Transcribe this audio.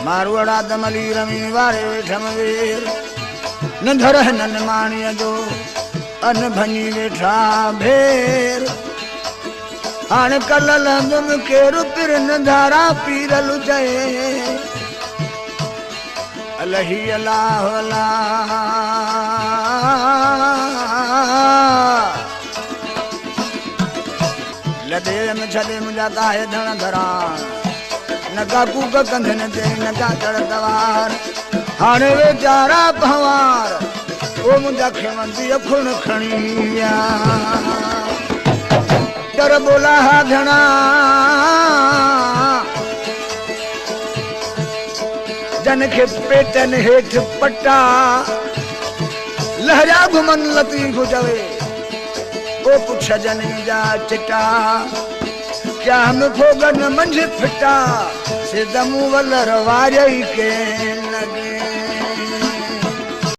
मारवाड़ा दमली रमी वारे वेठम वीर न धर नन माणीअ जो अन भञी वेठा भेर हाणे कलल दुम केरु पिर न धारा पीरल चए अलही अलाह अलाह लदे में छदे मुंहिंजा काहे धण धरा न का कूक कंधन ते न का चढ़ तवार हाणे वीचारा भंवार ओ मुंहिंजा खेमंती अखुण खणी विया कर बोला हा धणा जन खे पेटन हेठ पट्टा लहरिया घुमन लतीफ़ चवे ओ पुछ जनी जा चिटा क्या हम फोगन मंझ फिटा सिदमू वलर वारई के